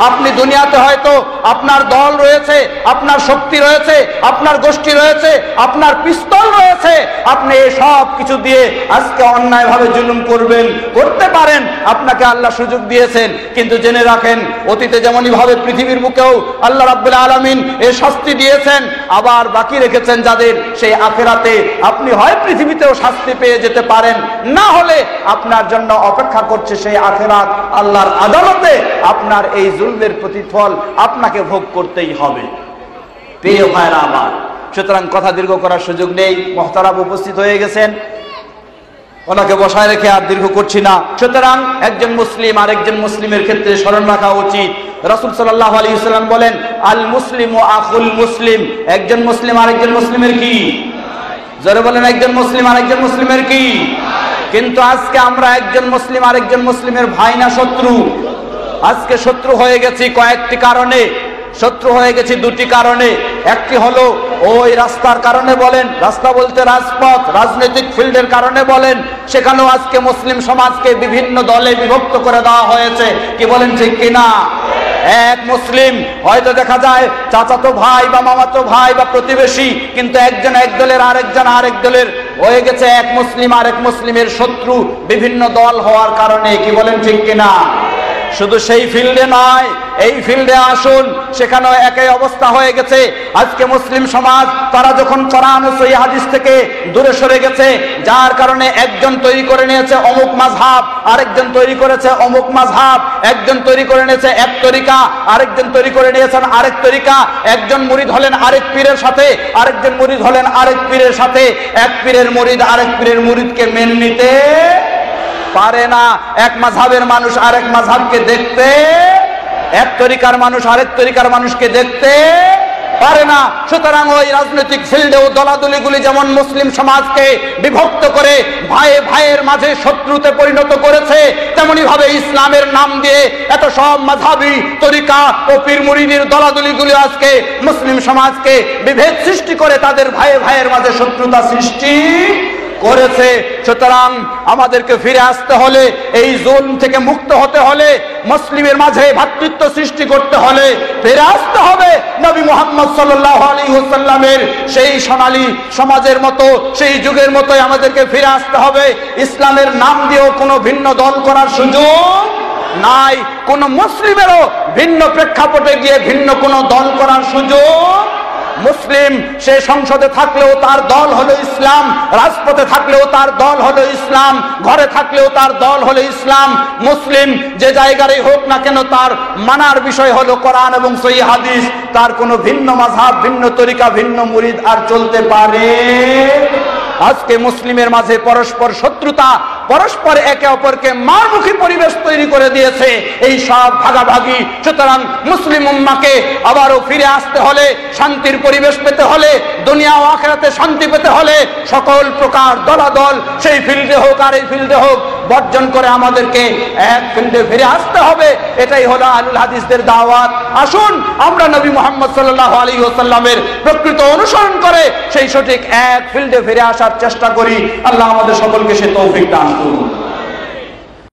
আপনি দুনিয়াতে হয়তো আপনার দল রয়েছে, আপনার শক্তি রয়েছে, আপনার গোষ্ঠী রয়েছে, আপনার পিস্তল রয়েছে, আপনি এই সব কিছু দিয়ে আজকে অন্যায়ভাবে জুলুম করতে পারেন, আপনাকে আল্লাহ সুযোগ দিয়েছেন। কিন্তু জেনে রাখেন, অতীতে যেমনই ভাবে পৃথিবীর বুকেও আল্লাহ রাব্বুল আলামিন এই শাস্তি দিয়েছেন, আবার বাকি রেখেছেন যাদের, সেই আখিরাতে আপনি হয় পৃথিবীতেও শাস্তি পেয়ে যেতে পারেন, না হলে আপনার জন্য অপেক্ষা করছে সেই আখিরাত, আল্লাহর আদালতে আপনার এই জুলমের প্রতিফল আপনাকে ভোগ করতেই হবে। প্রিয় ভাইরা আমার, সুতরাং কথা দীর্ঘ করার সুযোগ নেই, মুহতারাম উপস্থিত হয়ে গেছেন, ওনাকে বসায় রেখে আর দীর্ঘ করছি না। সুতরাং একজন মুসলিম আরেকজন মুসলিমের ক্ষেত্রে স্মরণ রাখা উচিত, রাসূল সাল্লাল্লাহু আলাইহি ওয়াসাল্লাম বলেন, আল মুসলিমু আখুল মুসলিম, একজন মুসলিম আরেকজন মুসলিমের কি? জোরে বলেন, একজন মুসলিম আরেকজন মুসলিমের কি? কিন্তু আজকে আমরা একজন মুসলিম আরেকজন মুসলিমের ভাই না শত্রু? আজকে শত্রু হয়ে গেছি কয়েকটি কারণে, শত্রু হয়ে গেছি দুটি কারণে। একটি হলো ওই রাস্তার কারণে বলেন, রাস্তা বলতে রাজপথ, রাজনৈতিক ফিল্ডের কারণে বলেন, সেখানেও আজকে মুসলিম সমাজকে বিভিন্ন দলে বিভক্ত করে দেওয়া হয়েছে। কি বলেন, ঠিক কিনা? এক মুসলিম হয়তো দেখা যায় চাচাতো ভাই বা মামাতো ভাই বা প্রতিবেশী, কিন্তু একজন এক দলের, আরেকজন আরেক দলের হয়ে গেছে। এক মুসলিম আরেক মুসলিমের শত্রু বিভিন্ন দল হওয়ার কারণে। কি বলেন, ঠিক কিনা? শুধু সেই ফিল্ডে নয়, এই ফিল্ডে আসুন, সেখানেও একই অবস্থা হয়ে গেছে। আজকে মুসলিম সমাজ তারা যখন কোরআন ও সহিহ হাদিস থেকে দূরে সরে গেছে, যার কারণে একজন তৈরি করে নিয়েছে অমুক মাযহাব, আরেকজন তৈরি করেছে অমুক মাযহাব, একজন তৈরি করে নিয়েছে এক তরিকা, আরেকজন তৈরি করে নিয়েছেন আরেক তরিকা, একজন মুরিদ হলেন আরেক পীরের সাথে, আরেকজন মুরিদ হলেন আরেক পীরের সাথে, এক পীরের মুরিদ আরেক পীরের মুরিদকে মেনে নিতে পারে না। এক মাযহাবের মানুষ আরেক মাযহাবকে দেখতে, এক তরিকার মানুষ আরেক তরিকার মানুষকে দেখতে পারে না। সুতরাং ওই রাজনৈতিক ফিল্ডেও দলাদলিগুলি যেমন মুসলিম সমাজকে বিভক্ত করে ভাইয়ে ভাইয়ের মাঝে শত্রুতে পরিণত করেছে, তেমনি ভাবে ইসলামের নাম দিয়ে এত সব মাযহাবী তরিকা ও পীর মুরিদের দলাদলিগুলি আজকে মুসলিম সমাজকে বিভেদ সৃষ্টি করে তাদের ভাইয়ে ভাইয়ের মাঝে শত্রুতা সৃষ্টি করেছে। সুতরাং আমাদেরকে ফিরে আসতে হলে, এই জুলম থেকে মুক্ত হতে হলে, মুসলিমের মাঝে ভ্রাতৃত্ব সৃষ্টি করতে হলে ফিরে আসতে হবে নবী মুহাম্মদ সাল্লাল্লাহু আলাইহি ওয়াসাল্লামের সেই সোনালী সমাজের মতো, সেই যুগের মতোই আমাদেরকে ফিরে আসতে হবে। ইসলামের নাম দিয়েও কোনো ভিন্ন দল করার সুযোগ নাই, কোন মুসলিমেরও ভিন্ন প্রেক্ষাপটে গিয়ে ভিন্ন কোনো দল করার সুযোগ। মুসলিম সে সংসদে থাকলেও তার দল হলো ইসলাম, রাজপথে থাকলেও তার দল হলো ইসলাম, ঘরে থাকলেও তার দল হলো ইসলাম। মুসলিম যে জায়গারই হোক না কেন, তার মানার বিষয় হলো কোরআন এবং সহিহ হাদিস। তার কোনো ভিন্ন মাযহাব, ভিন্ন তরিকা, ভিন্ন মুরিদ আর চলতে পারে। আজকে মুসলিমের মাঝে পরস্পর শত্রুতা, পরস্পর একে অপরকে মারমুখী পরিবেশ তৈরি করে দিয়েছে এই সব ভাগাভাগি। সুতরাং মুসলিম উম্মাহকে আবারও ফিরে আসতে হলে, শান্তির পরিবেশ পেতে হলে, দুনিয়া ও আখিরাতে শান্তি পেতে হলে সকল প্রকার দলাদল, সেই ফিল্ডে হোক আর এই ফিল্ডে হোক, বর্জন করে আমাদেরকে এক ফিল্ডে ফিরে আসতে হবে। এটাই হলো আহলুল হাদিসদের দাওয়াত। আসুন আমরা নবী মুহাম্মদ সাল্লাল্লাহু আলাইহি ওয়াসাল্লামের প্রকৃত অনুসরণ করে সেই সঠিক এক ফিল্ডে ফিরে আসার চেষ্টা করি। আল্লাহ আমাদের সকলকে সে তৌফিক দান করুন।